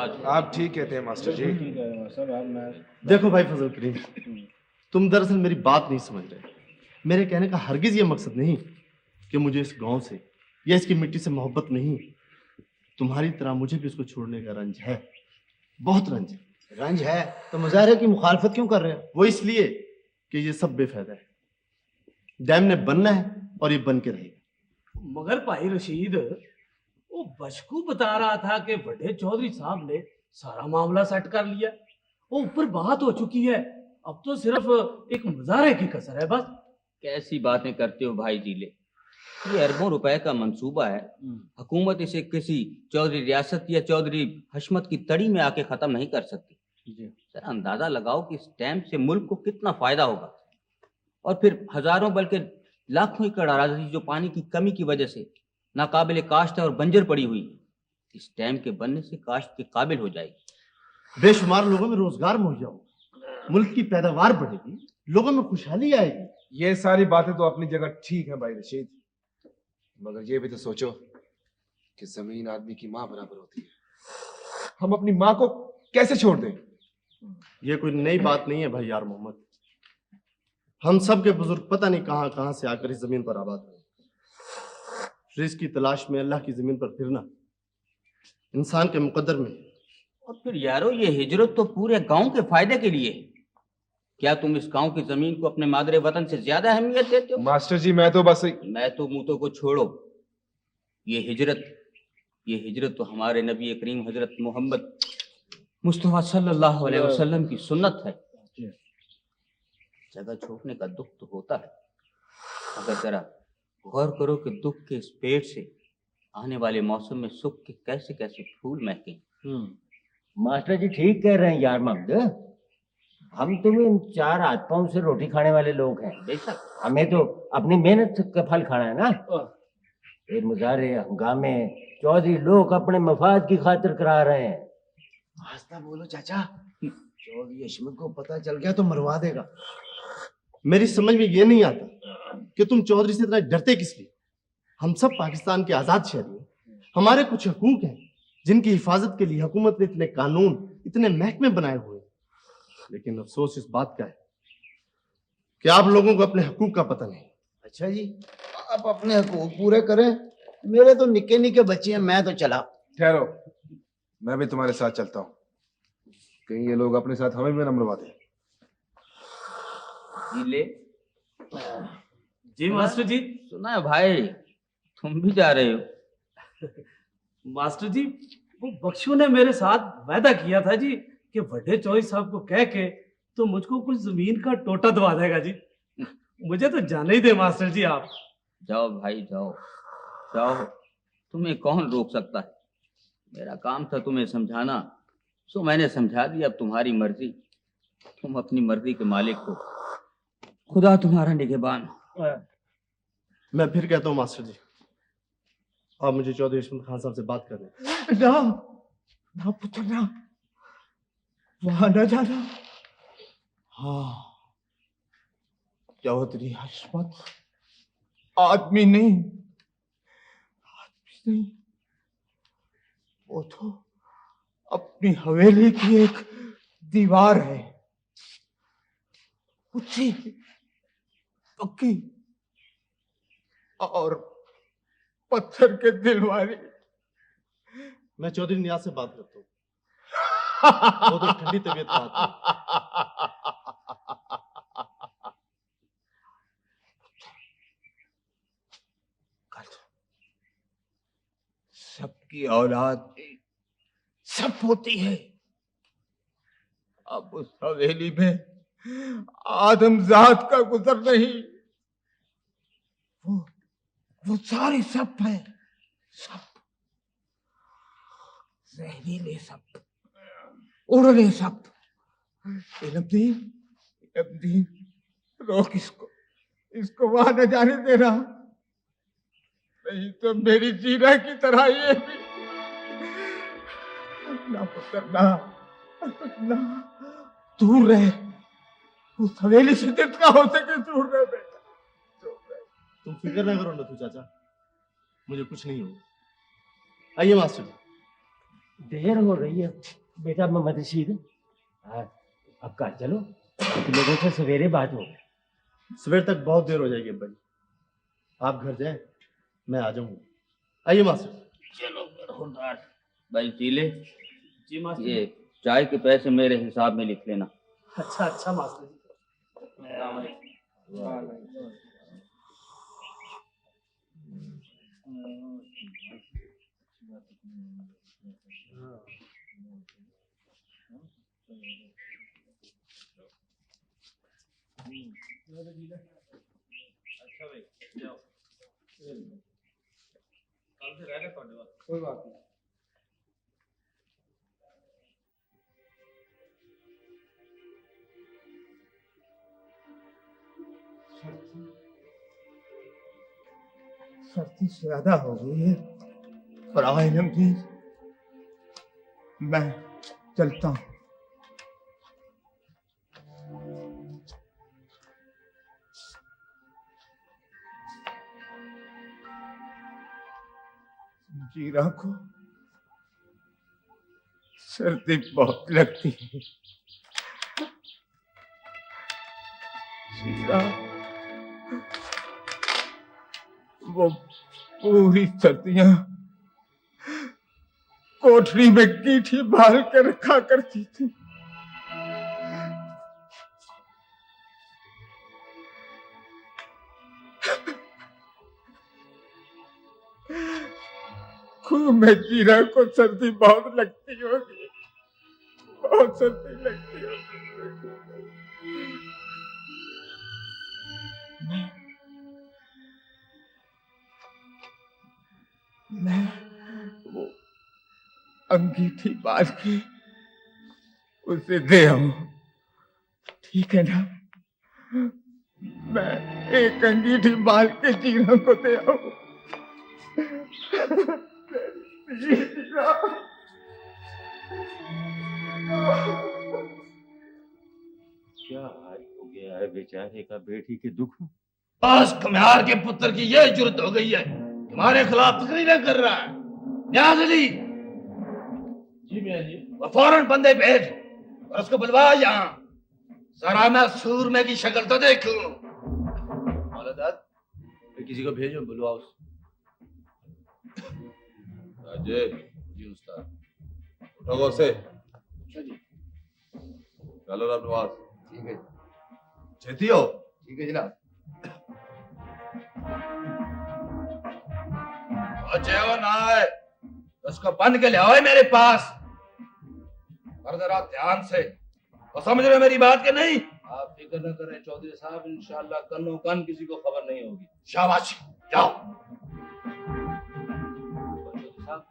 आवाज। आप ठीक कहते हैं मास्टर जी। देखो भाई फजल करीम, तुम दरअसल मेरी बात नहीं समझ रहे। मेरे कहने का हरगिज ये मकसद नहीं कि मुझे इस गांव से या इसकी मिट्टी से मोहब्बत नहीं। तुम्हारी तरह मुझे भी इसको छोड़ने का रंज है, बहुत रंज है। रंज है तो मुजाहरे की मुखालफत क्यों कर रहे हो? वो इसलिए कि ये सब बेफायदा है। डैम ने बनना है और ये बन के रहेगा। मगर भाई रशीद, वो बशकू बता रहा था कि बड़े चौधरी साहब ने सारा मामला सेट कर लिया। वो ऊपर बात हो चुकी है, अब तो सिर्फ एक मुजाहरे की कसर है बस। कैसी बातें करते हो भाई जीले, ये अरबों रुपए का मंसूबा है। हुकूमत इसे किसी चौधरी रियासत या चौधरी हशमत की तड़ी में आके खत्म नहीं कर सकती। जरा अंदाजा लगाओ कि इस डैम से मुल्क को कितना फायदा होगा, और फिर हजारों बल्कि लाखों एकड़ अराजी जो पानी की कमी की वजह से नाकाबिल काश्त है और बंजर पड़ी हुई, इस डैम के बनने से काश्त के काबिल हो जाएगी। बेशुमार लोगों में रोजगार मुहैया होगा, मुल्क की पैदावार बढ़ेगी, लोगों में खुशहाली आएगी। ये सारी बातें तो अपनी जगह ठीक है भाई रशीद, मगर ये भी तो सोचो कि जमीन आदमी की माँ बराबर होती है। हम अपनी माँ को कैसे छोड़ दें? ये कोई नई बात नहीं है भाई यार मोहम्मद। हम सब के बुजुर्ग पता नहीं कहां कहां से आकर इस जमीन पर आबाद हुए। रिज़्क़ की तलाश में अल्लाह की जमीन पर फिरना इंसान के मुकद्दर में। और फिर यारो, ये हिजरत तो पूरे गांव के फायदे के लिए है। क्या तुम इस गांव की जमीन को अपने मादरे वतन से ज्यादा अहमियत देते हो? मास्टर जी मैं तो बस मुंह को छोड़ो। ये हिजरत तो हमारे नबी करीम हजरत मोहम्मद मुस्तफा सल्लल्लाहु अलैहि वसल्लम की सुन्नत है। जगह छोड़ने का दुख तो होता है, अगर जरा गौर करो कि दुख के इस पेड़ से आने वाले मौसम में सुख के कैसे कैसे फूल महके। मास्टर जी ठीक कह रहे हैं यार ममद। हम तो इन चार हाथ पांव से रोटी खाने वाले लोग हैं, बेशक हमें तो अपनी मेहनत का फल खाना है ना। ये मुजाहरे हंगामे चौधरी लोग अपने मफाद की खातिर करा रहे हैं। आस्ता बोलो चाचा, चौधरी हशमत को पता चल गया तो मरवा देगा। मेरी समझ में ये नहीं आता कि तुम चौधरी से इतना डरते किस लिए। हम सब पाकिस्तान के आजाद शहरी हैं, हमारे कुछ हकूक हैं जिनकी हिफाजत के लिए हुकूमत ने इतने कानून, इतने महकमे बनाए हुए। लेकिन अफसोस इस बात का है कि आप लोगों को अपने हकूक का पता नहीं। अच्छा जी, आप अपने हकूक पूरे करें, मेरे तो निक्के निक्के बच्चे हैं, मैं तो चला। ठहरो, मैं भी तुम्हारे साथ चलता हूँ, कहीं ये लोग अपने साथ हमें भी न मरवा दें। ले जी मास्टर जी। सुना है भाई, तुम भी जा रहे हो? मास्टर जी, वो बख्शू ने मेरे साथ वादा किया था जी कि बड़े चौधरी साहब को कह के तो मुझको कुछ जमीन का टोटा दबा देगा जी। मुझे तो जाने ही दे मास्टर जी आप। जाओ भाई जाओ जाओ, तुम्हें कौन रोक सकता है। मेरा काम था तुम्हें समझाना, सो मैंने समझा दिया। अब तुम्हारी मर्जी, तुम अपनी मर्जी के मालिक हो, खुदा तुम्हारा निगहबान। मैं फिर कहता हूँ मास्टर जी, आप मुझे चौधरी हशमत खान साहब से बात करने। ना ना पुत्र ना, वहां न जाना। हाँ, चौधरी हशमत आदमी नहीं, वो तो अपनी हवेली की एक दीवार है, ऊंची पक्की और पत्थर के दिल वाली। मैं चौधरी नियाज से बात करता हूँ, वो तो ठंडी तबीयत का आदमी। सबकी औलाद सब होती है, अब उस हवेली में आदमजात का गुजर नहीं। वो सारे सब है, सब जहरीले, सब उड़ने, सब। इल्मदीन रोक इसको वहां न जाने देना, नहीं तो मेरी जीना की तरह ये भी। ना पुत्र ना, ना दूर रहे, उस हवेली से जितना हो सके दूर रहे बेटा, दूर रहे। तुम फिक्र ना करो नथु चाचा, मुझे कुछ नहीं होगा। आइए मास्टर जी। देर हो रही है बेटा मोहम्मद रशीद। अब घर चलो, बाकी लोगों से सवेरे बात हो। सवेर तक बहुत देर हो जाएगी अब्बा जी, आप घर जाएं, मैं आ जाऊंगा। आइए मास्टर। चलो बरखुरदार। भाई चीले, जी मास्टर। ये चाय के पैसे मेरे हिसाब में लिख लेना। अच्छा अच्छा मास्टर जी। अच्छा भाई जाओ, कल से रहेगा ਤੁਹਾਡੇ ਵਾਸਤੇ। कोई बात नहीं। सर्दी ज्यादा हो गई है और आलम जी मैं चलता हूँ। जीरा को सर्दी बहुत लगती है। जीरा वो पूरी सर्दियां कोठरी में कीठी बाल कर रखा करती थी। खूब में जीरा को सर्दी बहुत लगती होगी, बहुत सर्दी लगती होगी। मैं वो अंगीठी बाल के उसे दे आऊं, ठीक है ना? मैं एक अंगीठी बाल के जीरा को दे आऊं। क्या हाल हो गया है बेचारे का बेटी के दुख में। बस कम्यार के पुत्र की यह जुर्रत हो गई है, तुम्हारे खिलाफ तकरीरें कर रहा है। न्याज अली, जी मियां जी। वो फौरन बंदे भेज और उसको बुलवा यहाँ, जरा मैं सूरमे की शक्ल तो देखूं। मौलादाद, किसी को भेजो, बुलवाओ। अजय जी उस्ताद, उठो गौर से। चलो रब नवाज। ठीक है, छेती हो। ठीक है जनाब। बचे हो ना है तो उसको बंद के ले आओ मेरे पास, और जरा ध्यान से। तो समझ रहे हो मेरी बात के नहीं? आप फिक्र न करें चौधरी साहब, इंशाल्लाह कन्नो कन किसी को खबर नहीं होगी। शाबाश, जाओ। चौधरी साहब,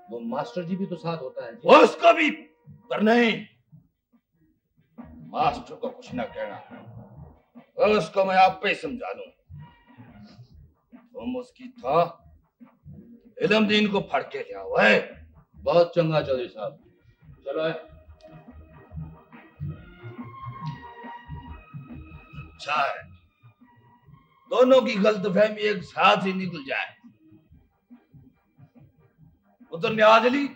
वो मास्टर जी भी तो साथ होता है। वो उसको भी, पर नहीं, मास्टर को कुछ ना कहना, उसको मैं आप पे ही समझा दूं। तुम उसकी था इल्म दीन को फड़ के ले आओ है। बहुत चंगा चौधरी साहब, चलो है। अच्छा है, दोनों की गलतफहमी एक साथ ही निकल जाए। उधर न्याज अली,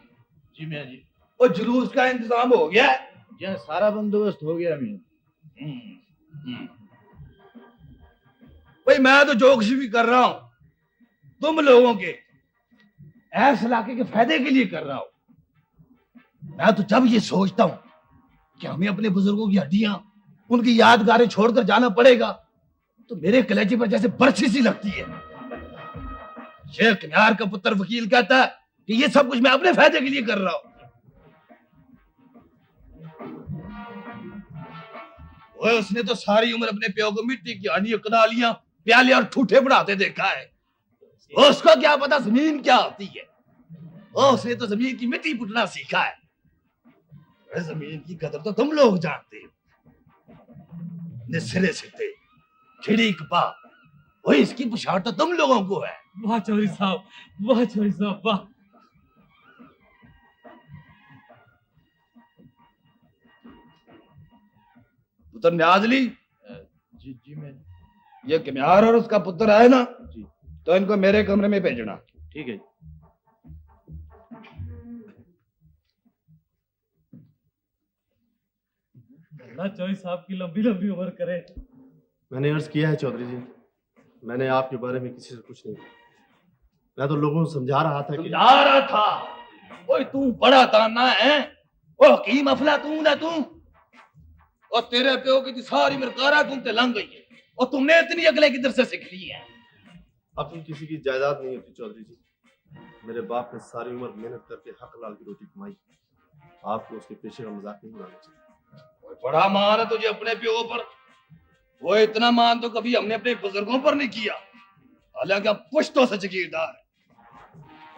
जी मियां जी। वो जुलूस का इंतजाम हो गया है? यह सारा बंदोबस्त हो गया मियां। भाई मैं तो जोक्स भी कर रहा हूं, तुम लोगों के ऐस इलाके के फायदे के लिए कर रहा हूं। मैं तो जब ये सोचता हूं कि हमें अपने बुजुर्गों की हड्डियां, उनकी यादगारें छोड़कर जाना पड़ेगा, तो मेरे कलेजे पर जैसे बर्छी सी लगती है। शेख कन्यार का पुत्र वकील कहता है कि ये सब कुछ मैं अपने फायदे के लिए कर रहा हूं। ओए, उसने तो सारी उम्र अपने प्यो को मिट्टी की हांडियां, कनालियां, प्याले और ठूठे बढ़ाते देखा है। उसको क्या पता जमीन क्या होती है। उसने तो जमीन की मिट्टी पुटना सीखा है। जमीन की कदर तो तुम लोग जानते हो। सिरे सिद्धे खिड़ी कपा, वही इसकी पुशार तो तुम लोगों को है। वाह चौधरी साहब, वाह चौधरी साहब, वाह। पुत्र न्याजली, जी जी मैं। ये कम्यार और उसका पुत्र है ना जी। तो इनको मेरे कमरे में भेजना। ठीक है। अल्लाह चौधरी साहब की लंबी लंबी उम्र करे। मैंने अर्ज किया है चौधरी जी, मैंने आपके बारे में किसी से कुछ नहीं कहा। मैं तो लोगों को समझा रहा था कि समझा रहा था। ओए तू बड़ा ताना है, ओ हकीम अफलातून है तू। और तेरे प्यो की सारी मरकारा तुम ते लंघ गई है, और तुमने इतनी अगले किधर से सीख ली है। अपनी किसी की जायदाद नहीं होती चौधरी जी। मेरे बाप ने सारी उम्र मेहनत करके हक लाल की रोटी कमाई। आपको उसके पेशे का मजाक नहीं उड़ाना चाहिए। ओए बड़ा मान है तुझे अपने प्यो पर। वो इतना मान तो कभी हमने अपने बुजुर्गों पर नहीं किया, हालांकि हम पुश्तों से जागीरदार हैं।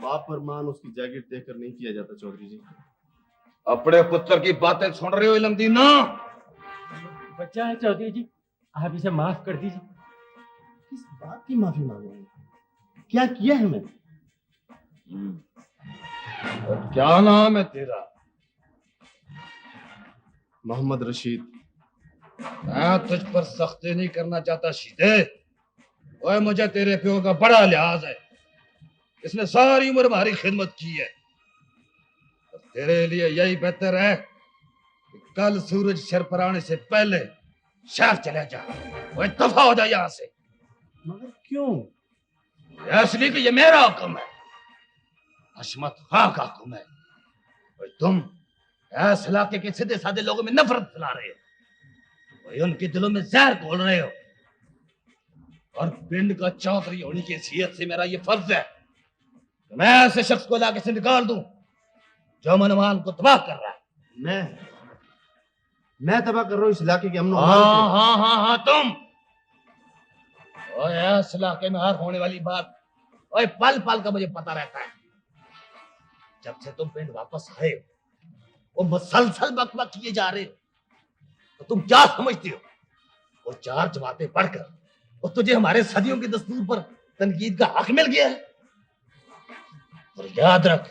बाप पर मान उसकी जागीर देकर नहीं किया जाता चौधरी जी। अपने पुत्र की बातें सुन रहे हो इलमदीना? बच्चा है चौधरी जी, आप इसे माफ कर दीजिए। किस बात की माफी मांगेंगे? क्या किया है मैंने? और क्या नाम है तेरा? मोहम्मद रशीद। मैं तुझ पर सख्ती नहीं करना चाहता शीदे। ओए मुझे तेरे प्यो का बड़ा लिहाज है, इसने सारी उम्र हमारी खिदमत की है। और तेरे लिए यही बेहतर है कि कल सूरज सिर पर आने से पहले शहर चले जा। ओए दफा हो जा यहाँ से। मगर क्यों? इसलिए कि ये मेरा हुक्म है, हशमत खां का हुक्म है। और तुम इस इलाके के सीधे साधे लोगों में नफरत फैला रहे हो, और उनके दिलों में जहर घोल रहे हो। और पिंड का चौधरी होने की हैसियत से मेरा ये फर्ज है कि मैं ऐसे शख्स को इलाके से निकाल दूं जो मनमान को तबाह कर रहा है। मैं तबाह कर रहा हूँ इस इलाके के अमन और हाँ तुम। ओए इस इलाके में हर होने वाली बात ओए पल पल का मुझे पता रहता है। जब से तुम पिंड वापस आए हो, वो मुसलसल बकबक किए जा रहे हो। तो तुम क्या समझते हो? वो चार जमातें पढ़कर और तुझे हमारे सदियों के दस्तूर पर तनकीद का हक मिल गया है। और याद रख,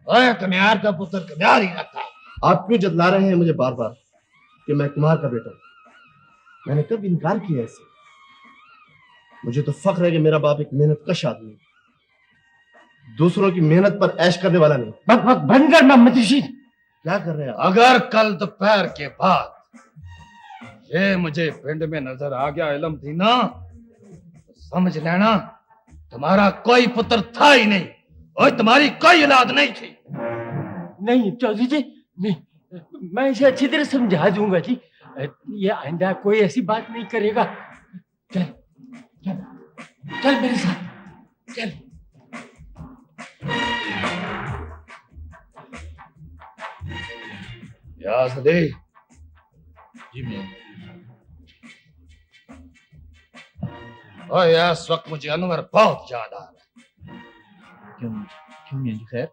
ओए कमियार का पुत्र कमियार ही रखता है। आप क्यों जतला रहे हैं मुझे बार बार कि मैं कुमार का बेटा हूं? मैंने कब इनकार किया ऐसे? मुझे तो फख्र है कि मेरा बाप एक मेहनत कश आदमी है, दूसरों की मेहनत पर ऐश करने वाला नहीं। बक बक बंद कर मोहम्मद रशीद। क्या कर रहे हैं आप? अगर कल दोपहर के बाद ये मुझे पिंड में नजर आ गया इलमदीना, तो समझ लेना तुम्हारा कोई पुत्र था ही नहीं और तुम्हारी कोई औलाद नहीं थी। नहीं चौधरी जी, मैं इसे अच्छी तरह समझा दूंगा जी। ये आइंदा कोई ऐसी बात नहीं करेगा। चल चल चल मेरे साथ चल। या सदी जी मियां। और इस वक्त मुझे अनवर बहुत याद आ रहा है। क्यों क्यों मियां जी खैर?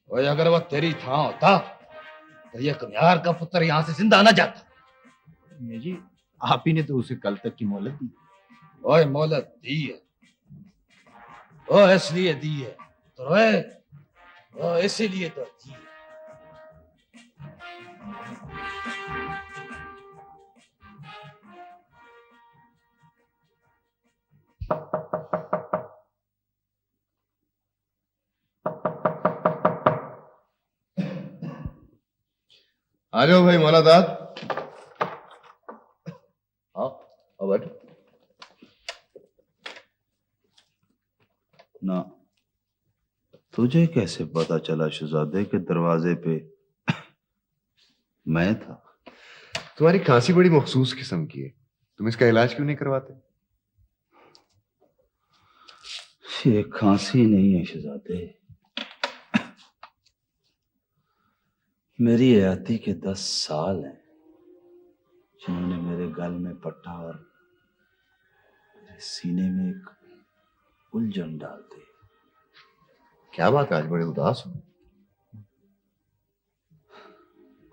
और अगर वो तेरी था होता तो ये कमियार का पुत्र यहाँ से जिंदा न जाता। मियां जी आप ही ने तो उसे कल तक की मोहलत दी। ओए मोहलत दी है, ओ इसलिए दी है तो रोए, ओ इसीलिए तो दी है। आ जाओ भाई मौलादाद। हाँ अब बैठो ना। तुझे कैसे पता चला शहजादे के दरवाजे पे मैं था? तुम्हारी खांसी बड़ी मखसूस किस्म की है, तुम इसका इलाज क्यों नहीं करवाते? ये खांसी नहीं है शहजादे, मेरी हयाती के 10 साल हैं जिन्होंने मेरे गल में पट्टा और मेरे सीने में एक उलझन डाल दी। क्या बात है, आज बड़े उदास हो?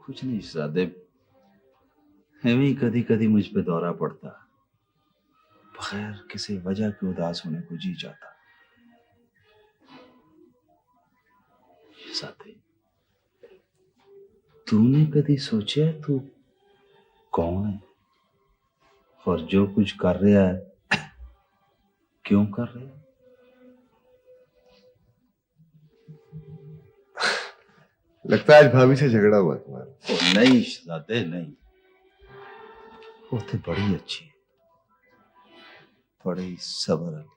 कुछ नहीं शहजादे, एवं कदी कदी मुझ पे दौरा पड़ता, बगैर किसी वजह के उदास होने को जी जाता। शहजादे, तूने कदी सोचा है तू कौन है और जो कुछ कर रहा है क्यों कर रहा है? लगता है आज भाभी से झगड़ा हुआ तुम्हारा। नहीं शहजादे नहीं, वो तो बड़ी अच्छी है, बड़ी सबर वाली।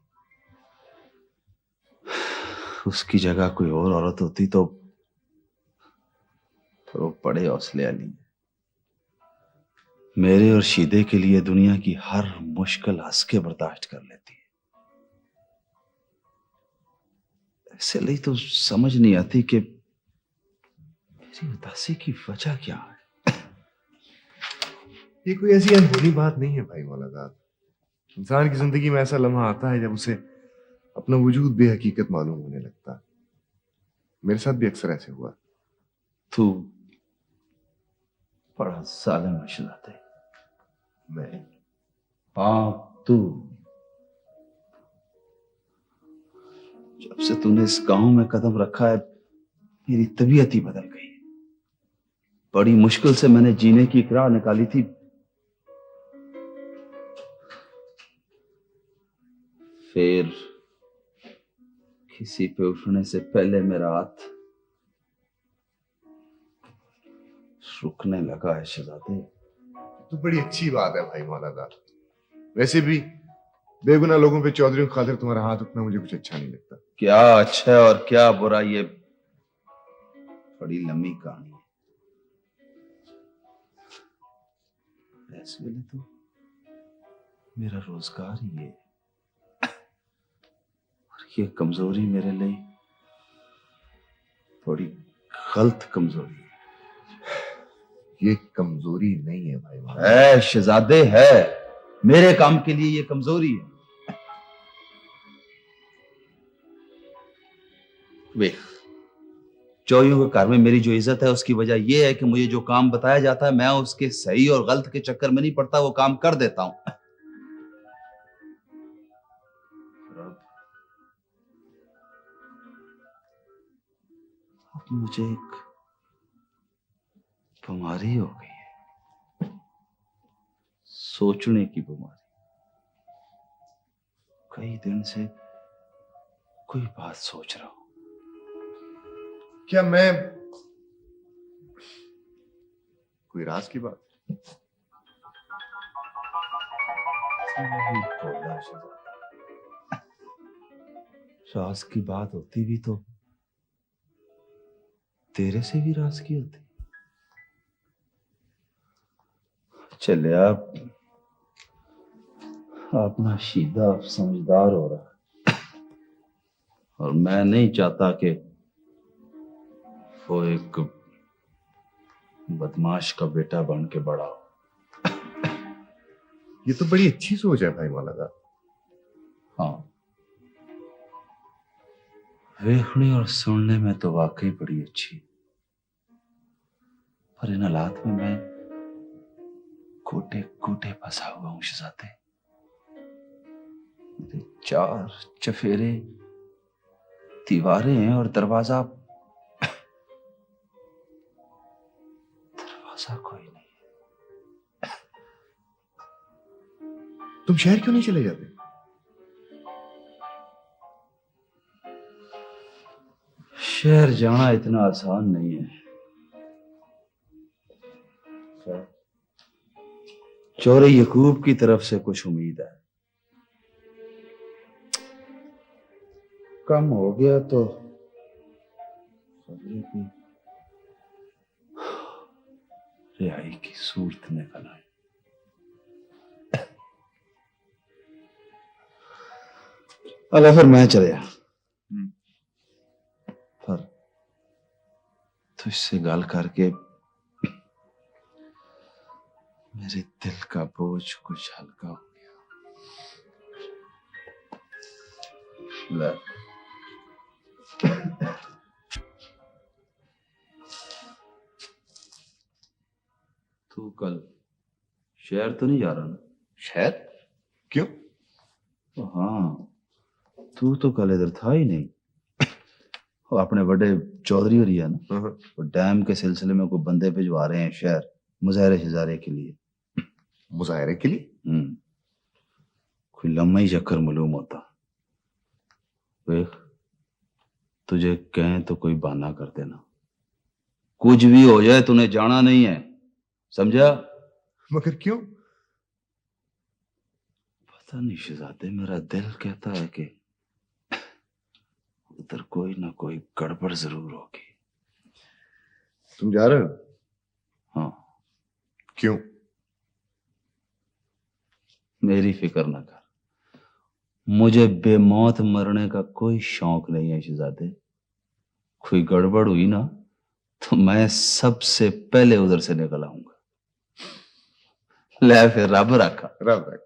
उसकी जगह कोई और औरत होती तो वो बड़े हौसले वाली है। मेरे और शीदे के लिए दुनिया की हर मुश्किल हंस के बर्दाश्त कर लेती है। इसलिए तो समझ नहीं आती कि मेरी उदासी की वजह क्या है। ये कोई ऐसी अनहोनी बात नहीं है भाई मौलादाद। इंसान की जिंदगी में ऐसा लम्हा आता है जब उसे अपना वजूद बेहकीकत मालूम होने लगता है। मेरे साथ भी अक्सर ऐसे हुआ। तू बड़ा जालिम है शहजादे। मैं? हाँ तू। जब से तूने इस गांव में कदम रखा है मेरी तबीयत ही बदल गई। बड़ी मुश्किल से मैंने जीने की इकरार निकाली थी, फिर किसी पे उठने से पहले मेरा हाथ रुकने लगा है शहजादे। तो बड़ी अच्छी बात है भाई मौलादाद। वैसे भी बेगुनाह लोगों पे चौधरी खातिर तुम्हारा हाथ उठना मुझे कुछ अच्छा नहीं लगता। क्या अच्छा है और क्या बुरा, ये बड़ी लंबी कहानी है। इस वेले तो मेरा रोजगार ही है और ये कमजोरी मेरे लिए बड़ी गलत कमजोरी है। ये कमजोरी नहीं है भाई मौलादाद। है शहजादे, है। मेरे काम के लिए ये कमजोरी है। वे चौरियों के घर में मेरी जो इज्जत है उसकी वजह यह है कि मुझे जो काम बताया जाता है मैं उसके सही और गलत के चक्कर में नहीं पड़ता, वो काम कर देता हूं। अब मुझे एक बीमारी हो गई है, सोचने की बीमारी। कई दिन से कोई बात सोच रहा हूं। क्या मैं कोई राज की बात? राज की बात होती भी तो तेरे से भी राज की होती। चले आप अपना शीदा समझदार हो रहा है और मैं नहीं चाहता कि वो एक बदमाश का बेटा बन के बड़ा हो। ये तो बड़ी अच्छी सोच है भाई मौलादाद। हाँ, देखने और सुनने में तो वाकई बड़ी अच्छी, पर इन हालात में मैं कोटे कोटे फंसा हुआ हूं शहजादे। मेरे 4 चफेरे दीवारें हैं और दरवाजा कोई नहीं है। तुम शहर क्यों नहीं चले जाते? शहर जाना इतना आसान नहीं है। चोरे यकूब की तरफ से कुछ उम्मीद है। कम हो गया तो रिहाई की सूरत निकल आई। अल्लाह, फिर मैं चले पर तुझसे गल करके मेरे दिल का बोझ कुछ हल्का हो गया। तू कल शहर तो नहीं जा रहा ना? शहर? क्यों? हाँ, तू तो कल इधर था ही नहीं। वो अपने बड़े चौधरी हो रही है ना, वो डैम के सिलसिले में कोई बंदे भिजवा रहे हैं शहर मुजाहरे शजारे के लिए। मुजाहरे के लिए? कोई लम्हा ही चक्कर मालूम होता। देख, तुझे कहें तो कोई बहाना कर देना, कुछ भी हो जाए तूने जाना नहीं है, समझा? मगर क्यों? पता नहीं शहजादे, मेरा दिल कहता है कि उधर कोई ना कोई गड़बड़ जरूर होगी। तुम जा रहे हो? हाँ, क्यों? मेरी फिक्र ना कर, मुझे बेमौत मरने का कोई शौक नहीं है शहजादे। कोई गड़बड़ हुई ना तो मैं सबसे पहले उधर से निकल आऊंगा। ले फिर रब रखा। रब रख।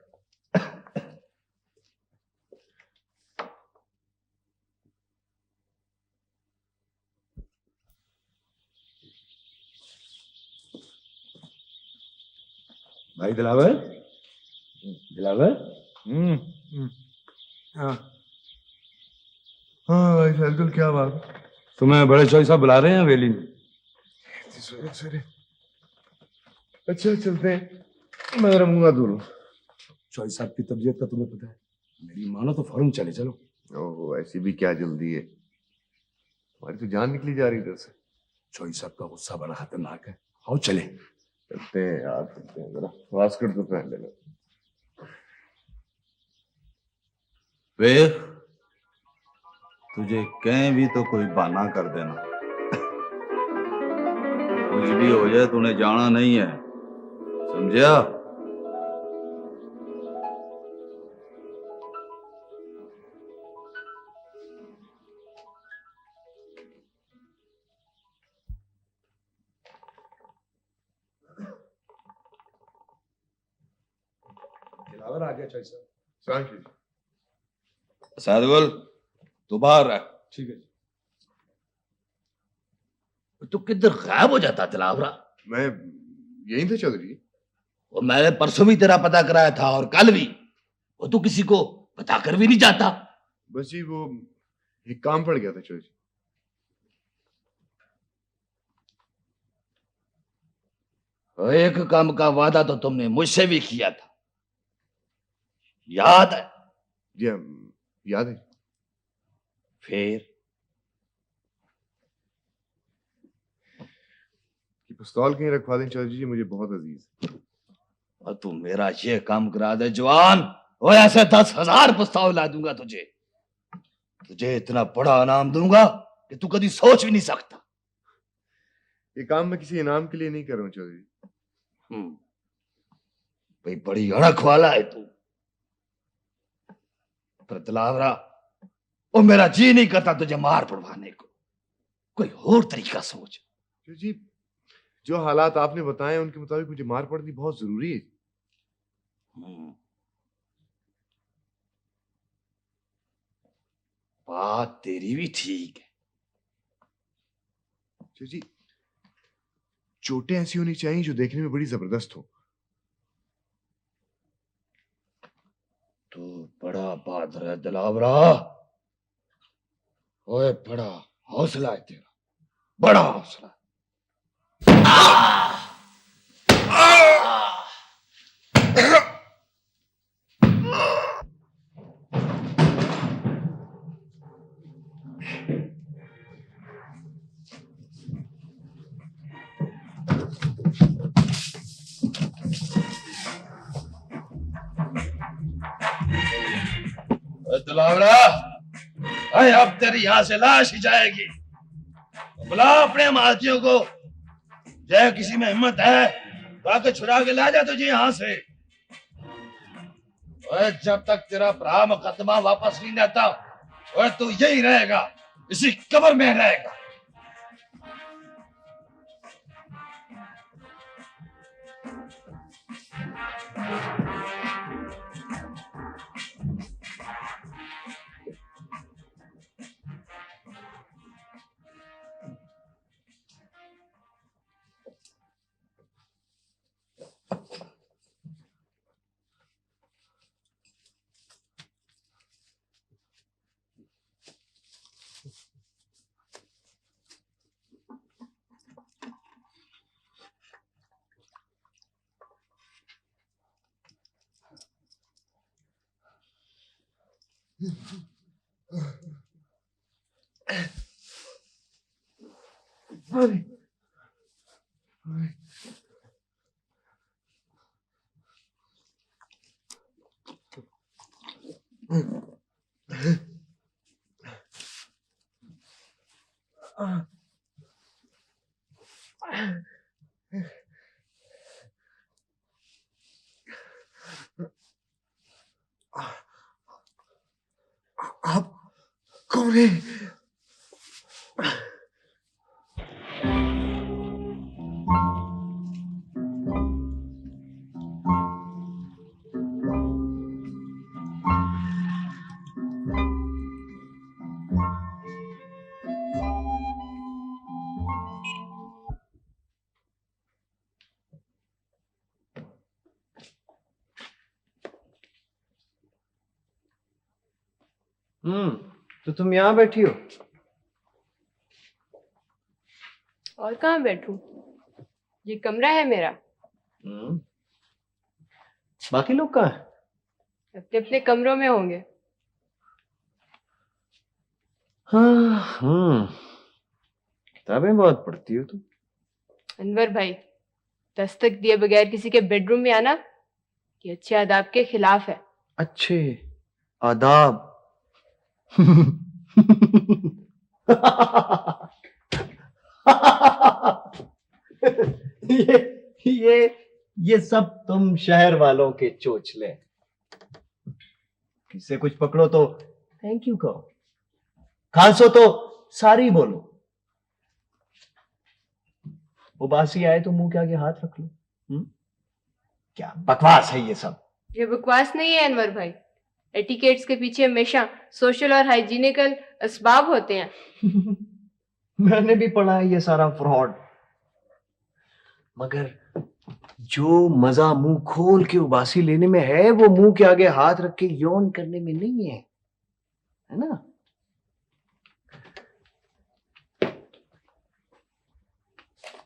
भाई दिलावर, दिलावर। हाँ हाँ भाई फैजल, क्या बात? तुम्हें बड़े चौधरी साहब बुला रहे हैं हवेली में। सवेरे सवेरे। अच्छा चलते हैं, मैं जरा मुंह हाथ धो लूं। चौधरी साहब की तबीयत का तुम्हें पता है, मेरी मानो तो फौरन चले चलो। ओहो, ऐसी भी क्या जल्दी है? हमारी तो जान निकली जा रही इधर से। चौधरी साहब का गुस्सा बड़ा खतरनाक है, आओ चले। चलते हैं यार, चलते हैं। जरा वास्कट तो पहन लेना। वे तुझे कहीं भी तो कोई बहाना कर देना, कुछ भी हो जाए तूने जाना नहीं है, समझा? दिलावर आ गया चौधरी साहब। शांति। सैदुल तू बाहर रह। ठीक है जी। तू किधर गायब हो जाता दिलावरा? मैं यही था चौधरी। वो मैंने परसों भी तेरा पता कराया था और कल भी, वो तू किसी को बताकर भी नहीं जाता। बस जी वो एक काम पड़ गया था चौधरी। एक काम का वादा तो तुमने मुझसे भी किया था, याद है? जी हाँ, याद है। फिर कि पिस्तौल कहीं रखवा दें चौधरी जी, मुझे बहुत अजीज। और तू मेरा ये काम करा दे जवान, वो ऐसे 10,000 प्रस्ताव ला दूंगा तुझे। तुझे इतना बड़ा इनाम दूंगा कि तू कभी सोच भी नहीं सकता। ये काम मैं किसी इनाम के लिए नहीं कर रहा हूँ चौधरी। भाई बड़ी अड़क वाला है तू। पर दिलावरा, वो मेरा जी नहीं करता तुझे मार पड़वाने को, कोई और तरीका सोच। चौधरी जी, जो हालात आपने बताए उनके मुताबिक मुझे मार पड़नी बहुत जरूरी है। बात तेरी भी ठीक है। चौधरी जी, चोटें ऐसी होनी चाहिए जो देखने में बड़ी जबरदस्त हो। तू बड़ा बहादुर है दिलावरा, ओए बड़ा हौसला है तेरा, बड़ा हौसला। दिलावरा, अरे अब तेरी यहां से लाश ही जाएगी। बुला अपने मातियों को, जय किसी में हिम्मत है तो आके छुड़ा के ला जा तुझे यहां से। ओए जब तक तेरा भरा मुकदमा वापस नहीं आता, ओए तू यही रहेगा, इसी कब्र में रहेगा। आप कौन है? तो तुम यहाँ बैठी हो? और कहाँ बैठूं? ये कमरा है मेरा। बाकी लोग कहाँ हैं? अपने अपने कमरों में होंगे। हाँ, किताबें बहुत पढ़ती हो तुम। अनवर भाई, दस्तक दिए बगैर किसी के बेडरूम में आना ये अच्छे आदाब के खिलाफ है। अच्छे आदाब। ये सब तुम शहर वालों के चोचले। किससे कुछ पकड़ो तो थैंक यू कहो, खांसो तो सारी बोलो, उबासी आए तो मुंह के आगे हाथ रख लो। क्या बकवास है ये सब? ये बकवास नहीं है अनवर भाई। एटिकेट्स के पीछे हमेशा सोशल और हाइजीनिकल असबाब होते हैं। मैंने भी पढ़ा है ये सारा फ्रॉड, मगर जो मजा मुंह खोल के उबासी लेने में है वो मुंह के आगे हाथ रख के यौन करने में नहीं है ना?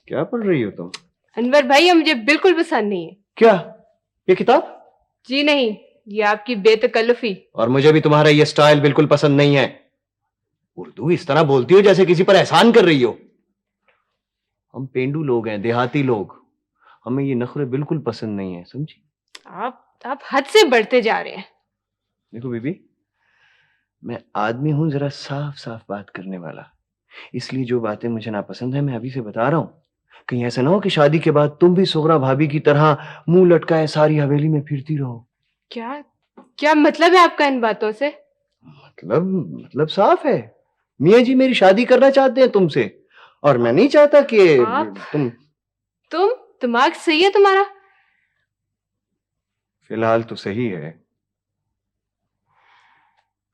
क्या पढ़ रही हो तुम? अनवर भाई, ये मुझे बिल्कुल पसंद नहीं है। क्या ये किताब? जी नहीं, ये आपकी बेतकल्लुफी। और मुझे भी तुम्हारा ये स्टाइल बिल्कुल पसंद नहीं है। उर्दू इस तरह बोलती हो जैसे किसी पर एहसान कर रही हो। हम पेंडू लोग हैं, देहाती लोग, हमें ये नखरे बिल्कुल पसंद नहीं है, समझी? आप हद से बढ़ते जा रहे हैं। देखो बीबी, मैं आदमी हूं जरा साफ साफ बात करने वाला, इसलिए जो बातें मुझे नापसंद है मैं अभी से बता रहा हूं। कहीं ऐसा ना हो कि शादी के बाद तुम भी सोगरा भाभी की तरह मुंह लटकाए सारी हवेली में फिरती रहो। क्या मतलब है आपका इन बातों से? मतलब साफ है, मियाँ जी मेरी शादी करना चाहते हैं तुमसे, और मैं नहीं चाहता कि तुम दिमाग सही है तुम्हारा? फिलहाल तो सही है,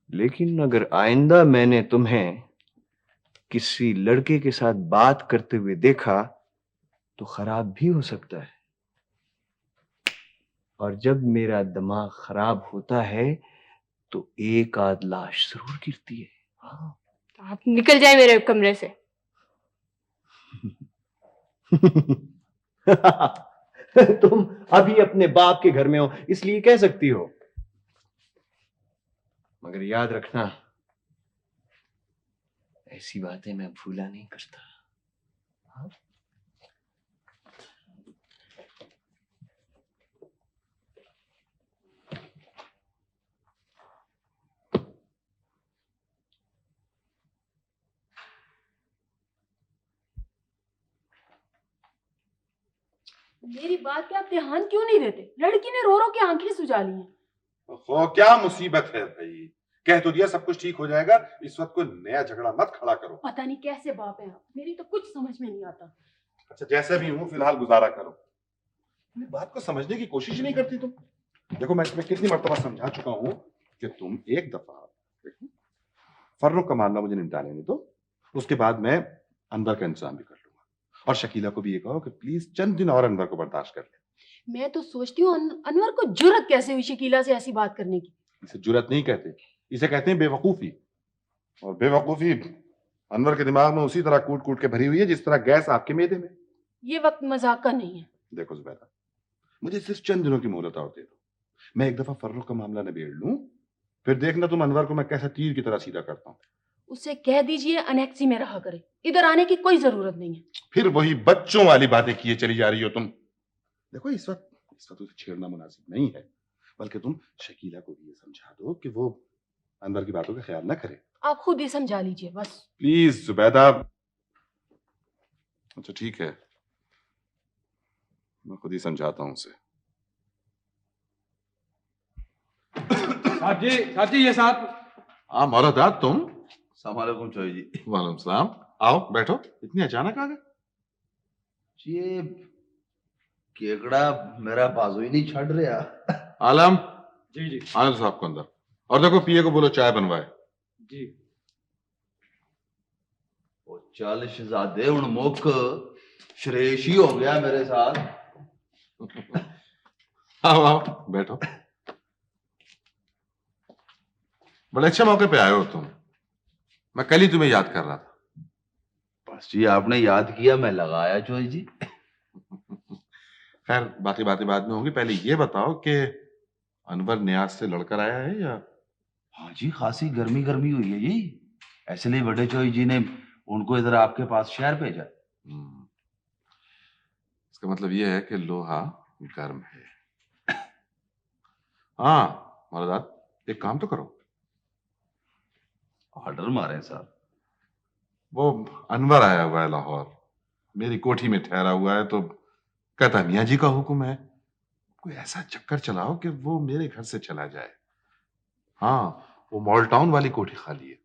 लेकिन अगर आइंदा मैंने तुम्हें किसी लड़के के साथ बात करते हुए देखा तो खराब भी हो सकता है। और जब मेरा दिमाग खराब होता है तो एक आध लाश जरूर गिरती है। हाँ। आप निकल जाए मेरे कमरे से। तुम अभी अपने बाप के घर में हो इसलिए कह सकती हो, मगर याद रखना ऐसी बातें मैं भूला नहीं करता। हाँ? मेरी बात पे आप ध्यान क्यों नहीं देते? लड़की ने रो रो के आंखें सुजा ली हैं। हो क्या मुसीबत है भाई? कह तो दिया सब कुछ ठीक हो जाएगा, इस वक्त कोई नया झगड़ा मत खड़ा करो। पता नहीं कैसे बाप है आप, मेरी तो कुछ समझ में नहीं आता। अच्छा जैसे भी हूँ फिलहाल गुजारा करो। मेरी बात को समझने की कोशिश ही नहीं करती तुम। देखो मैं इसमें कितनी मर्तबा समझा चुका हूँ कि तुम एक दफा फर्रुख का मामला मुझे निपटाने दो, उसके बाद मैं अनवर का इंतजाम भी कर लूंगा। और शकीला को भी ये कहो कि प्लीज चंद दिन और अनवर को बर्दाश्त कर ले। मैं तो सोचती हूँ अनवर को जुर्रत कैसे हुई शकीला से ऐसी बात करने की? इसे जुर्रत नहीं कहते, इसे कहते हैं बेवकूफी। और बेवकूफी अनवर के दिमाग में उसी तरह कूट कूट के भरी हुई है जिस तरह गैस आपके मैदे में। ये वक्त मजाक का नहीं है। देखो जुबैदा, मुझे सिर्फ चंद दिनों की मोहलत और दे दो। मैं एक दफा फर्रुख का मामला निबेड़ लूं, फिर देखना तुम अनवर को मैं कैसे तीर की तरह सीधा करता हूँ। उसे कह दीजिए अनेक्सी में रहा करे, इधर आने की कोई जरूरत नहीं है। फिर वही बच्चों वाली बातें किए चली जा रही हो तुम। देखो इस वक्त उसे छेड़ना मुनासिब नहीं है, बल्कि तुम शकीला को ये समझा दो कि वो अंदर की बातों का ख्याल ना करे। आप खुद ही समझा लीजिए बस। प्लीज जुबैदा। अच्छा ठीक है, मैं खुद ही समझाता हूँ उसे। साहब जी ये साहब। हाँ मौलादाद तुम। सलाम चौधरी जी। वालेकुम सलाम। आओ बैठो। इतनी अचानक आ गए? ये केकड़ा मेरा बाजू ही नहीं छड़ रहा। आलम। जी जी आलम साहब को अंदर। और देखो पिए को बोलो चाय बनवाए। जी। वो चल शहजादे हुन मुख श्रेष ही हो गया मेरे साथ। आओ आओ बैठो। बड़े अच्छे मौके पे आए हो तुम। मैं कल ही तुम्हें याद कर रहा था। बस जी आपने याद किया, मैं लगाया चौधरी जी। खैर बाकी बातें बाद में होंगी, पहले ये बताओ कि अनवर न्याज से लड़कर आया है या? हाँ जी, खासी गर्मी गर्मी हुई है जी, इसलिए बड़े चौधरी जी ने उनको इधर आपके पास शहर भेजा। इसका मतलब ये है कि लोहा गर्म है। हाँ मौलादाद एक काम तो करो। ऑर्डर मारे साहब। वो अनवर आया हुआ है लाहौर, मेरी कोठी में ठहरा हुआ है, तो कहता मियाँ जी का हुक्म है कोई ऐसा चक्कर चलाओ कि वो मेरे घर से चला जाए। हाँ वो मॉल टाउन वाली कोठी खाली है।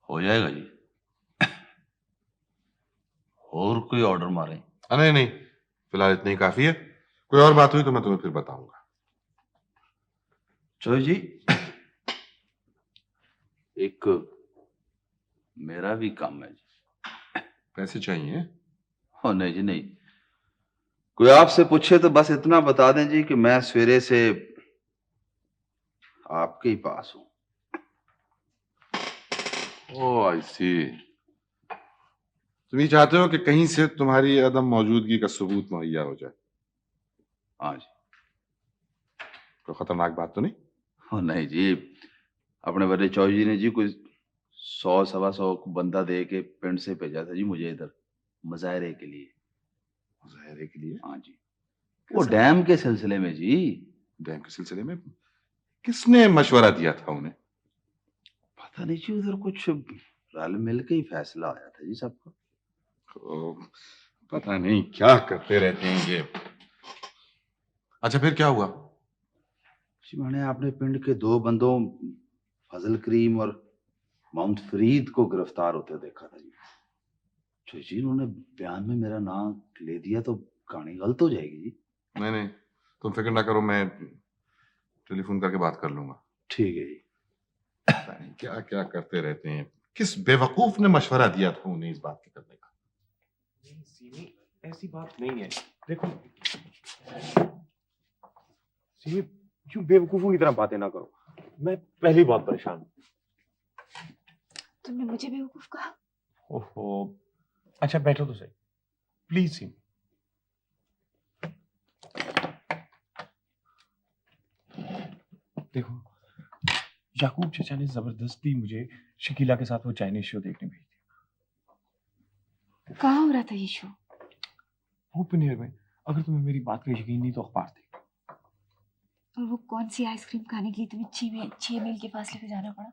हो जाएगा जी। और कोई ऑर्डर मारे? नहीं नहीं फिलहाल इतना ही काफी है। कोई और बात हुई तो मैं तुम्हें फिर बताऊंगा। चौधरी जी एक मेरा भी काम है जी। पैसे चाहिए? हो नहीं जी नहीं, कोई आपसे पूछे तो बस इतना बता दें जी कि मैं सवेरे से आपके ही पास हूं। ओह आई सी। तुम ये चाहते हो कि कहीं से तुम्हारी अदम मौजूदगी का सबूत मुहैया हो जाए? हाँ जी। कोई खतरनाक बात तो नहीं? हो नहीं जी, अपने बड़े चौधरी जी ने जी कोई 100-125 बंदा दे के पिंड से भेजा था जी मुझे इधर मुजाहरे के लिए। मुजाहरे के लिए? हाँ जी, वो डैम के सिलसिले में जी। डैम के सिलसिले में? किसने मशवरा दिया था उन्हें? पता नहीं जी, उधर कुछ रल मिल के ही फैसला आया था जी सबका। पता नहीं क्या करते रहते हैं ये। अच्छा फिर क्या हुआ? जी मैंने अपने पिंड के 2 बंदों फजल करीम और मोहम्मद फरीद को गिरफ्तार होते देखा था जी। जी उन्होंने बयान में मेरा नाम ले दिया तो कहानी गलत हो जाएगी जी। नहीं नहीं तुम फिक्र ना करो, मैं टेलीफोन करके बात कर लूंगा। ठीक है जी। पता नहीं क्या क्या करते रहते हैं। किस बेवकूफ ने मशवरा दिया था उन्हें इस बात के करने का? नहीं सीमी ऐसी बात नहीं है। देखो सीमी क्यों बेवकूफों की तरह बातें ना करो, मैं पहले ही बहुत परेशान हूँ। तुमने मुझे बेवकूफ कहा? ओहो अच्छा बैठो तो सही प्लीज सीमी। देखो याकूब चाचा ने जबरदस्ती मुझे शकीला के साथ वो चाइनीज शो देखने भेज दिया। कहाँ हो रहा था ये शो? ओपन एयर में। अगर तुम्हें मेरी बात का यकीन नहीं तो अखबार देख। और वो कौन सी आइसक्रीम खाने के लिए तुम्हें 6 मील के फासले पे जाना पड़ा?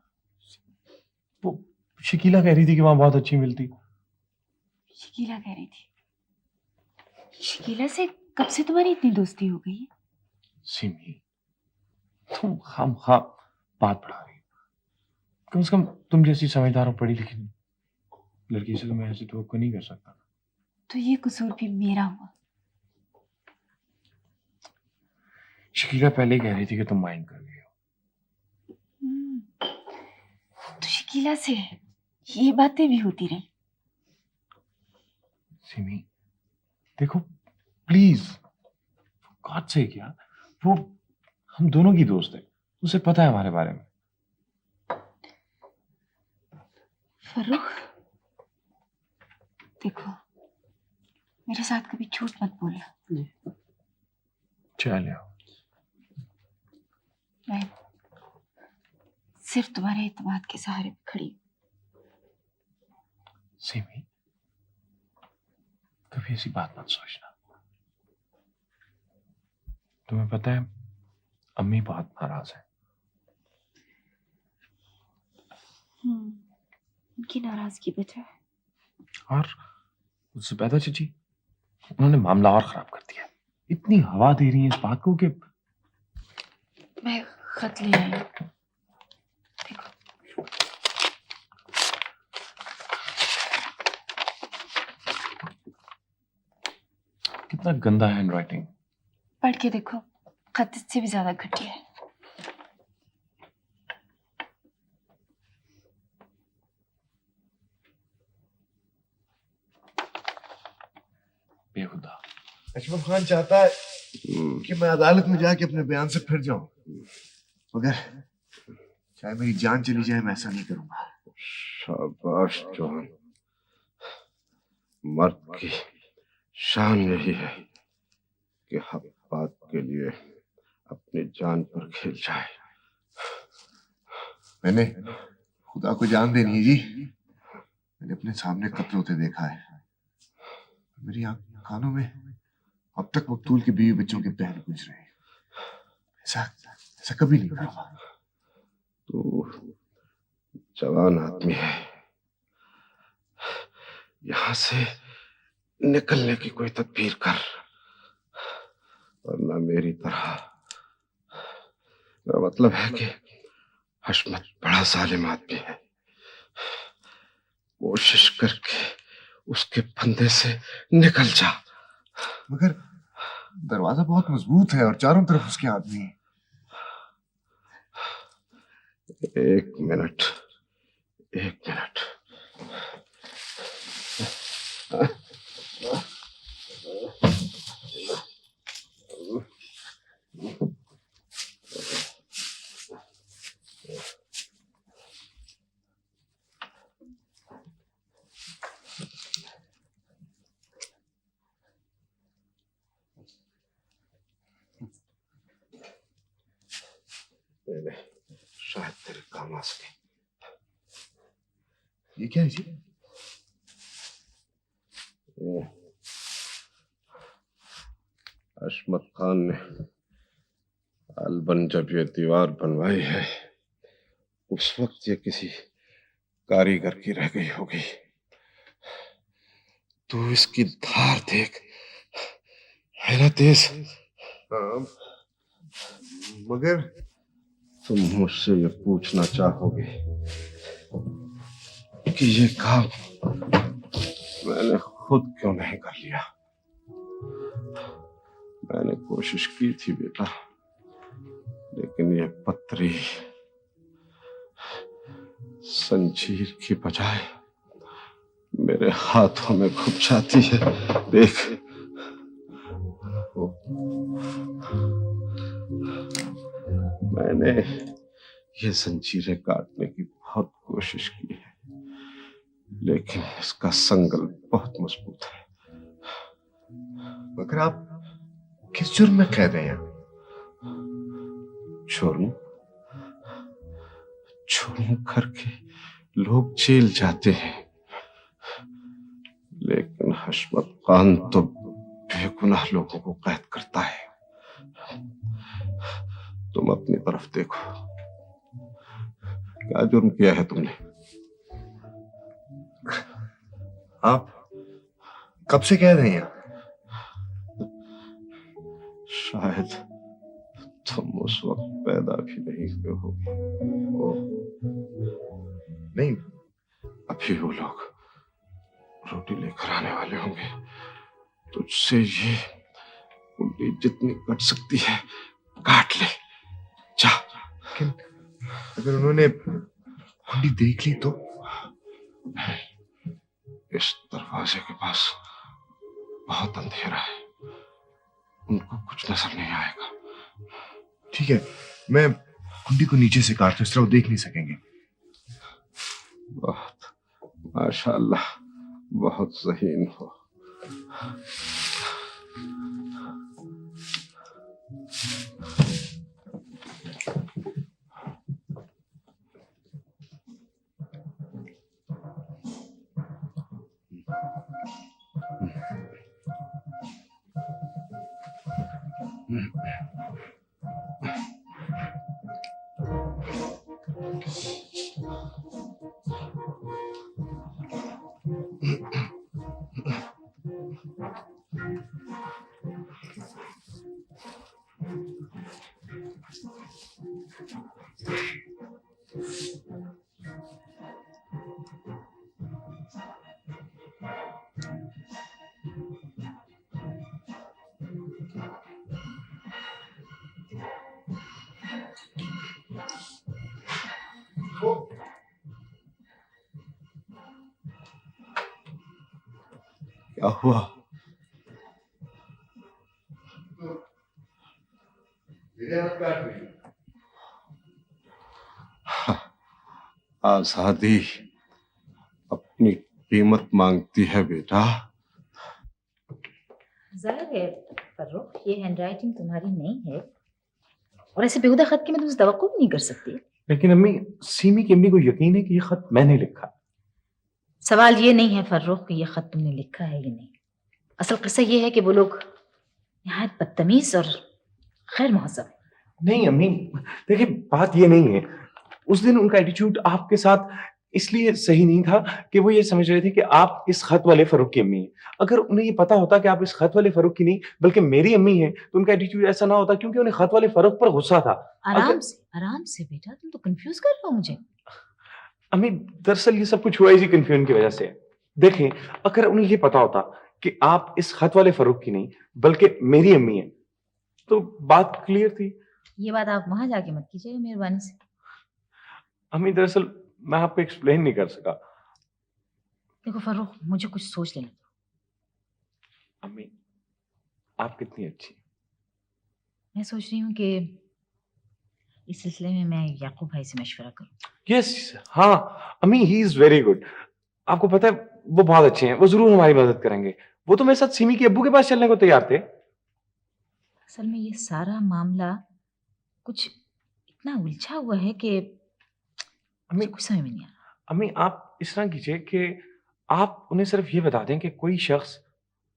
वो शकीला कह रही थी कि वहां बहुत अच्छी मिलती। शकीला कह रही थी? शकीला से कब से तुम्हारी इतनी दोस्ती हो गई है? सिमी तुम खामखा बात बढ़ा रही हो। कम से कम तुम जैसी समझदार और पढ़ी लिखी लड़की से तो मैं ऐसे तो नहीं कर सकता। तो ये कसूर भी मेरा हुआ? शकीला पहले ही कह रही थी कि तुम माइंड कर गई हो। तो शकीला से ये बातें भी होती रही? सिमी देखो प्लीज गॉड से क्या, वो हम दोनों की दोस्त है, उसे पता है हमारे बारे में। फर्रुख देखो मेरे साथ कभी झूठ मत बोलना। चाय ले आओ। मैं सिर्फ तुम्हारे इत्मीनान के सहारे पे खड़ी हूं। सिमी कभी ऐसी बात मत सोचना। तुम्हें पता है अम्मी बहुत नाराज है। उनकी नाराजगी वजह है। और उससे ज्यादा चीची, उन्होंने मामला और खराब कर दिया। इतनी हवा दे रही है इस बात को कि मैं खत ले आई हूँ। देखो। कितना गंदा हैंड राइटिंग। पढ़ के देखो, खत इससे भी ज्यादा घटिया है। बेहुदा। अशरफ खान चाहता है कि मैं अदालत में जाके अपने बयान से फिर जाऊं, मगर चाहे मेरी जान चली जाए मैं ऐसा नहीं करूंगा। शाबाश जवान, मर्द की शान यही है कि हक बात के लिए अपनी जान पर खेल जाए। मैंने खुदा को जान देनी है जी। मैंने अपने सामने कत्ल होते देखा है। मेरी कानों में अब तक मकतूल के बीवी बच्चों के बहन गुजर रहे हैं। ऐसा कभी नहीं करूंगा। तू जवान आदमी है, यहां से निकलने की कोई तदबीर कर, वरना मेरी तरह। मेरा मतलब है कि हशमत बड़ा जालिम आदमी है। कोशिश करके उसके फंदे से निकल जा। मगर दरवाजा बहुत मजबूत है और चारों तरफ उसके आदमी हैं। एक मिनट, एक मिनट। शायद तेरे काम आ सके। ये क्या है जी? हशमत खान ने अलबन जब ये दीवार बनवाई है, उस वक्त ये किसी कारीगर की रह गई होगी। तू इसकी धार देख, है ना तेज? मगर तुम मुझसे ये पूछना चाहोगे कि ये काम मैंने खुद क्यों नहीं कर लिया? मैंने कोशिश की थी बेटा, लेकिन ये पत्री संजीर की बजाय मेरे हाथों में घुप जाती है। देख, मैंने ये जंजीरें काटने की बहुत कोशिश की है, लेकिन इसका संगल बहुत मजबूत है। मगर आप किस जुर्म में कैद हैं? जुर्म करके लोग जेल जाते हैं, लेकिन हशमत खान तो बेगुनाह लोगों को कैद करता है। तुम अपनी तरफ देखो, क्या जुर्म किया है तुमने? आप कब से कैद हैं यहाँ? शायद तुम उस वक्त पैदा भी नहीं हुए होगे। नहीं, अभी वो लोग रोटी लेकर आने वाले होंगे। तुझसे ये कुंडी जितनी कट सकती है काट ले, जा। लेकिन अगर उन्होंने कुंडी देख ली तो? इस दरवाजे के पास बहुत अंधेरा है, उनको कुछ नजर नहीं आएगा। ठीक है, मैं कुंडी को नीचे से काटता हूं, इस तरह वो देख नहीं सकेंगे। बहुत माशाअल्लाह, बहुत ज़हीन हो। क्या हुआ? आजादी अपनी कीमत मांगती है बेटा। जाहिर है फर्रुख, ये हैंडराइटिंग तुम्हारी नहीं है और ऐसे बेहुदा खत की मैं तुमसे तवक्को भी नहीं कर सकती। लेकिन अम्मी, सीमी की अम्मी को यकीन है कि ये खत मैंने लिखा। सवाल ये नहीं है फर्रुख कि ये खत तुमने लिखा है या नहीं। असल किस्सा ये है कि वो लोग निहायत बदतमीज और खैर महजब। नहीं अम्मी, देखिए बात ये नहीं है। उस दिन उनका एटीट्यूड आपके साथ इसलिए सही नहीं था कि वो ये समझ रहे थे कि आप इस खत वाले फरूक की अम्मी हैं। अगर उन्हें ये पता होता कि आप इस खत वाले फरूक की नहीं बल्कि मेरी अम्मी हैं तो उनका एटीट्यूड ऐसा ना होता, क्योंकि उन्हें खत वाले फरूक पर गुस्सा था। आराम से बेटा, तुम तो कंफ्यूज कर रहे हो मुझे। अम्मी, दरअसल ये सब कुछ हुआ इसी कंफ्यूजन की वजह से। देखें, अगर उन्हें ये पता होता कि आप इस खत वाले फरूक की नहीं बल्कि मेरी अम्मी हैं तो बात क्लियर थी। ये बात आप वहां जाके मत कीजिएगा मेहरबानी से। अम्मी, दरअसल मैं आपको एक्सप्लेन नहीं कर सका। देखो फर्रुख, मुझे कुछ सोच लेने दो। अम्मी, आप कितनी अच्छी। मैं सोच रही हूँ कि इस सिलसिले में मैं याकूब भाई से मशवरा करूँ। यस, हाँ अम्मी, ही इज वेरी गुड। आपको पता है वो बहुत अच्छे हैं, वो जरूर हमारी मदद करेंगे। वो तो मेरे साथ सिमी के अब्बू के पास चलने को तैयार थे। असल में ये सारा मामला कुछ इतना उलझा हुआ है कि अम्मी कुछ समझ में नहीं आ रहा। अम्मी, आप इस तरह कीजिए कि आप उन्हें सिर्फ ये बता दें कि कोई शख्स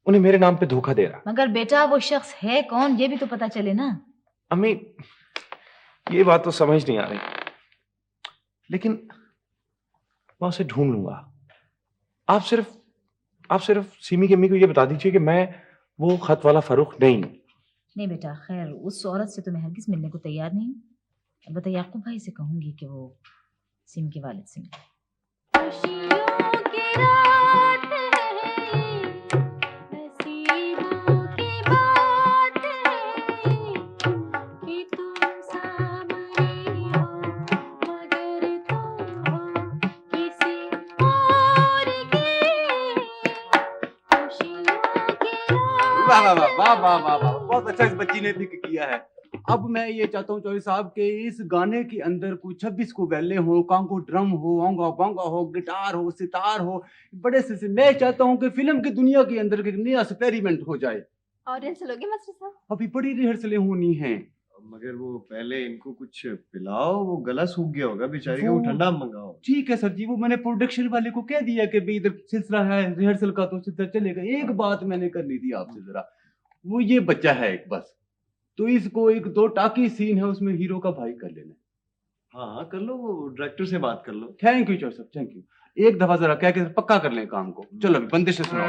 उन्हें मेरे नाम पे धोखा दे रहा। मगर बेटा वो शख्स है कौन, ये भी तो पता चले ना। अम्मी, ये बात तो समझ नहीं आ रही, लेकिन मैं उसे ढूंढ लूंगा। आप सिर्फ सिमी की अम्मी को ये बता दीजिए कि मैं वो खत वाला फरूक नहीं। नहीं बेटा, खैर उस औरत से तो मैं हरगिज मिलने को तैयार नहीं। अलबत्ता याकूब भाई से कहूंगी कि वो सिम के वालिद से मिले। वाह वाह वाह वाह वाह वाह वाह, बहुत अच्छा इस बच्ची ने पिक किया है। अब मैं ये चाहता हूँ चौधरी साहब के इस गाने के अंदर कुछ 26 को वेले हो, कांगो ड्रम हो, ओंगा बांगा हो, गिटार हो, सितार हो, बड़े से मैं चाहता हूँ कि फिल्म की दुनिया के अंदर एक नया एक्सपेरिमेंट हो जाए। और रिहर्सल होगी मास्टर साहब? अभी बड़ी रिहर्सलें होनी हैं। मगर वो पहले इनको कुछ पिलाओ, वो गला सूख गया होगा बेचारी का, वो ठंडा मंगाओ। ठीक है सर जी, वो मैंने प्रोडक्शन वाले को कह दिया कि भाई इधर सिलसिला है रिहर्सल का तो सिलसिला चलेगा। एक बात मैंने करनी थी आपसे जरा, वो ये बच्चा है एक बस, तो इसको एक 2 टाकी सीन है उसमें हीरो का भाई कर लेना। हाँ कर लो, वो डायरेक्टर से बात कर लो। थैंक यू चौधरी साहब, थैंक यू। एक दफा जरा कह के पक्का कर लें काम को। चलो अभी बंदे से सुनाओ।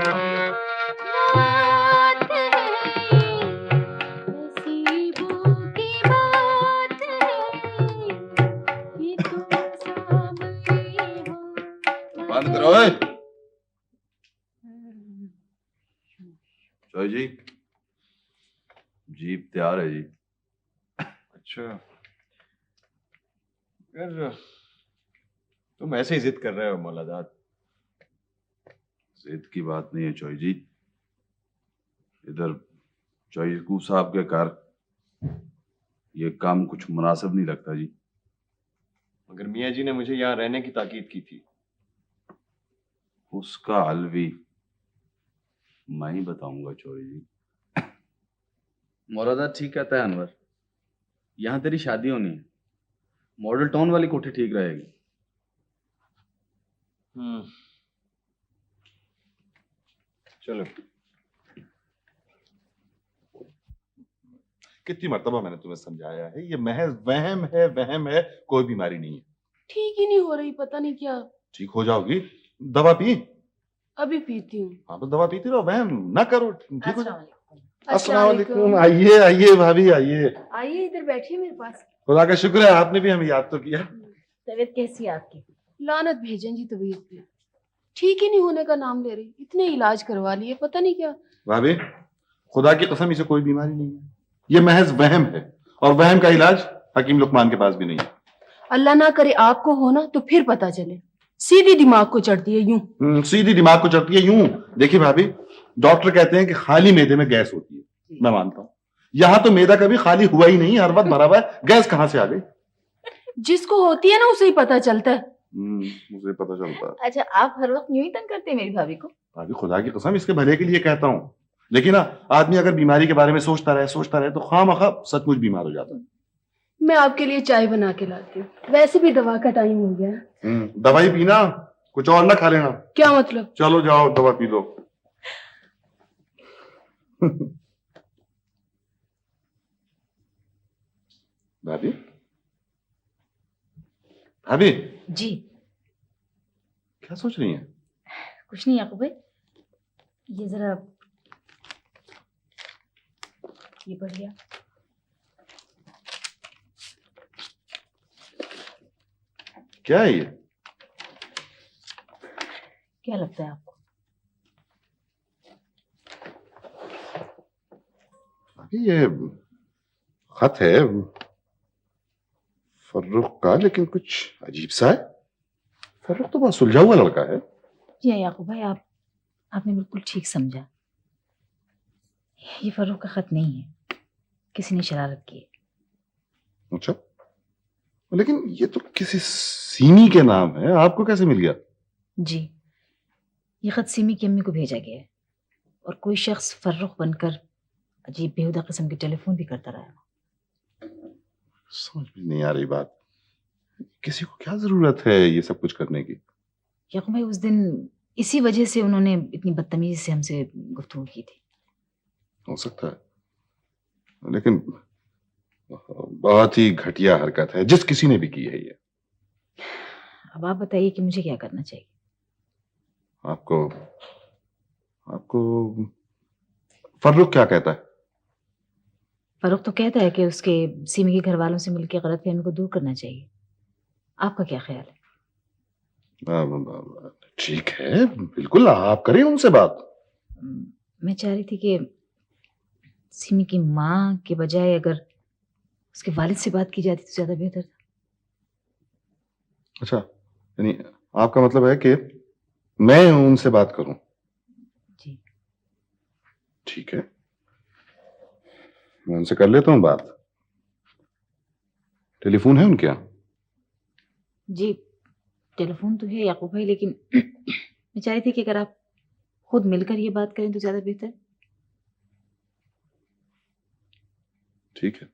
बंद करो। चौधरी जी, जीप तैयार है जी। अच्छा, यार तुम ऐसे ही जिद कर रहे हो मौलादाद। जिद की बात नहीं है चौधरी जी, इधर चौधरी यकूब साहब के घर ये काम कुछ मुनासिब नहीं लगता जी। मगर मियाँ जी ने मुझे यहाँ रहने की ताकीद की थी। उसका हल भी मैं ही बताऊंगा चौधरी जी। मौलादा ठीक कहता है अनवर, यहाँ तेरी शादी होनी है, मॉडल टाउन वाली कोठी ठीक रहेगी। चलो। कितनी मर्तबा मैंने तुम्हें समझाया है, ये महज वहम है, कोई बीमारी नहीं है। ठीक ही नहीं हो रही, पता नहीं क्या। ठीक हो जाओगी, दवा पी। अभी पीती हूँ। हाँ तो दवा पीती रहो, वहम ना करो, ठीक हो जाए। अस्सलाम वालेकुम। आइए आइए भाभी आइए। आइए इधर बैठिए मेरे पास। खुदा का शुक्र है आपने भी हमें याद तो किया। तबीयत कैसी है आपकी? लानत भेजें जी तबीयत पे, ठीक ही नहीं होने का नाम ले रही। इतने इलाज करवा लिए, पता नहीं क्या। भाभी खुदा की कसम इसे कोई बीमारी नहीं है, ये महज वहम है, और वहम का इलाज हकीम लुकमान के पास भी नहीं है। अल्लाह ना करे आपको हो ना तो फिर पता चले। सीधी दिमाग को चढ़ती है यूं। सीधी दिमाग को चढ़ती है यूं। देखिए भाभी, डॉक्टर कहते हैं कि खाली मैदे में गैस होती है, मैं मानता हूँ। यहाँ तो मैदा कभी खाली हुआ ही नहीं, हर वक्त भरा हुआ है, गैस कहाँ से आ गई? जिसको होती है ना उसे ही पता चलता है। मुझे पता चलता है। अच्छा, आप हर वक्त यूं ही तंग करते हैं मेरी भाभी को? भाभी खुदा की कसम इसके भले के लिए कहता हूँ, लेकिन ना आदमी अगर बीमारी के बारे में सोचता रहे तो खामखा सचमुच बीमार हो जाता है। मैं आपके लिए चाय बना के लाती हूँ, वैसे भी दवा का टाइम हो गया है। दवाई पीना, कुछ और ना खा लेना। क्या मतलब? चलो जाओ दवा पी लो। भाभी भाभी जी। क्या सोच रही हैं? कुछ नहीं याकूब भाई, ये जरा ये बढ़िया। क्या है ये? क्या लगता है आपको? ये खत है फर्रुख का, लेकिन कुछ अजीब सा है। फर्रुख तो बहुत सुलझा हुआ लड़का है। जी याकूब भाई, आपने बिल्कुल ठीक समझा। ये फर्रुख का खत नहीं है, किसी ने शरारत की है। अच्छा, लेकिन ये तो किसी सीमी के नाम है, आपको कैसे मिल गया? जी, ये खत सीमी की अम्मी को भेजा गया है, और कोई शख्स फर्रुख बनकर अजीब बेहुदा किस्म की टेलीफोन भी करता रहा। समझ में नहीं आ रही बात, किसी को क्या जरूरत है ये सब कुछ करने की? याकूब भाई, उस दिन इसी वजह से उन्होंने इतनी बदतमीजी से हमसे गुफ्तगू की थी। हो सकता है, लेकिन बहुत ही घटिया हरकत है जिस किसी ने भी की है ये। अब आप बताइए कि मुझे क्या करना चाहिए? आपको फर्रुख क्या कहता है? फर्रुख तो कहता है कि उसके सीमी के घर वालों से मिलकर गलतफहमी को दूर करना चाहिए। आपका क्या ख्याल है? ठीक है, बिल्कुल आप करें उनसे बात। मैं चाह रही थी कि सीमी की माँ के बजाय अगर उसके वालिद से बात की जाती तो ज्यादा बेहतर था। अच्छा, यानी आपका मतलब है कि मैं उनसे बात करूं? जी ठीक है, मैं उनसे कर लेता हूं बात। टेलीफोन है उनके यहाँ? जी टेलीफोन तो है याकूब भाई, लेकिन मैं चाह रही थी कि अगर आप खुद मिलकर ये बात करें तो ज्यादा बेहतर। ठीक है।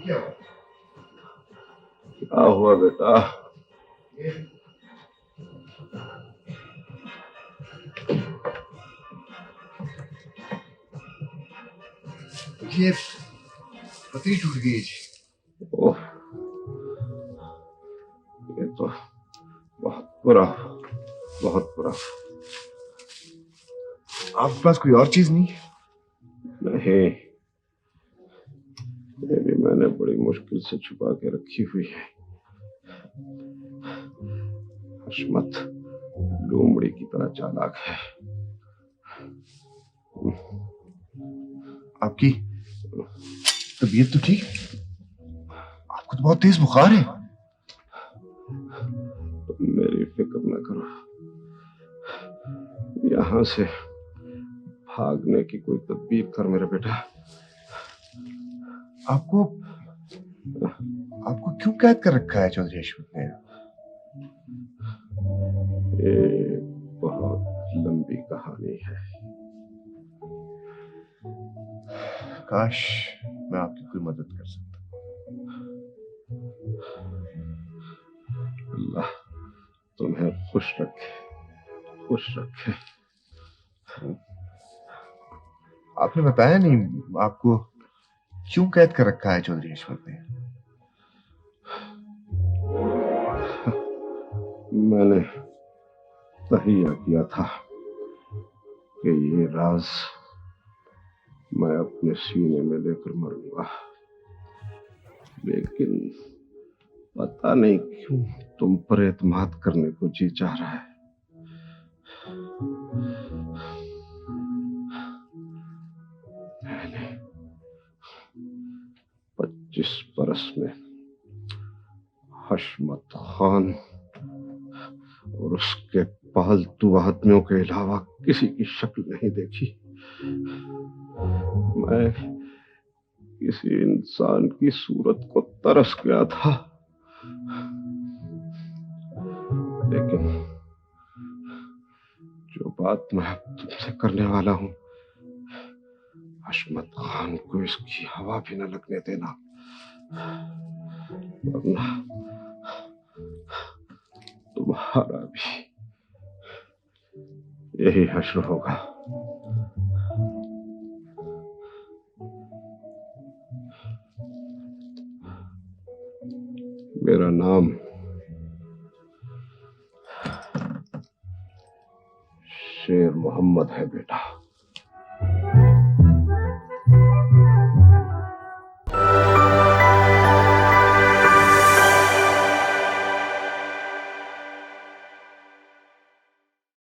क्या हुआ बेटा? ये पतरी टूट गई जी। ओह, ये तो बहुत बुरा। आपके पास कोई और चीज नहीं? नहीं, ये भी मैंने बड़ी मुश्किल से छुपा के रखी हुई है। हशमत लोमड़ी की तरह चालाक है। आपकी तबीयत तो ठीक? आपको तो बहुत तेज बुखार है। तुम मेरी फिक्र न करो, यहां से भागने की कोई तदबीर कर मेरे बेटा। आपको क्यों कैद कर रखा है चौधरी हशमत ने? ये बहुत लंबी कहानी है। काश मैं आपकी कोई मदद कर सकता। अल्लाह तुम्हें खुश रखे, खुश रखे। आपने बताया नहीं आपको क्यों कैद कर रखा है चौधरी हशमत ने? मैंने तहिया किया था कि ये राज मैं अपने सीने में लेकर मरूंगा, लेकिन पता नहीं क्यों तुम पर एतमाद करने को जी चाह रहा है। मैंने 25 बरस में हशमत खान और उसके पालतू आदमियों के अलावा किसी की शक्ल नहीं देखी। मैं किसी इंसान की सूरत को तरस गया था, लेकिन जो बात मैं अब तुमसे करने वाला हूं, हशमत खान को इसकी हवा भी न लगने देना, वरना तुम्हारा भी यही हश्र होगा। मेरा नाम शेर मोहम्मद है बेटा।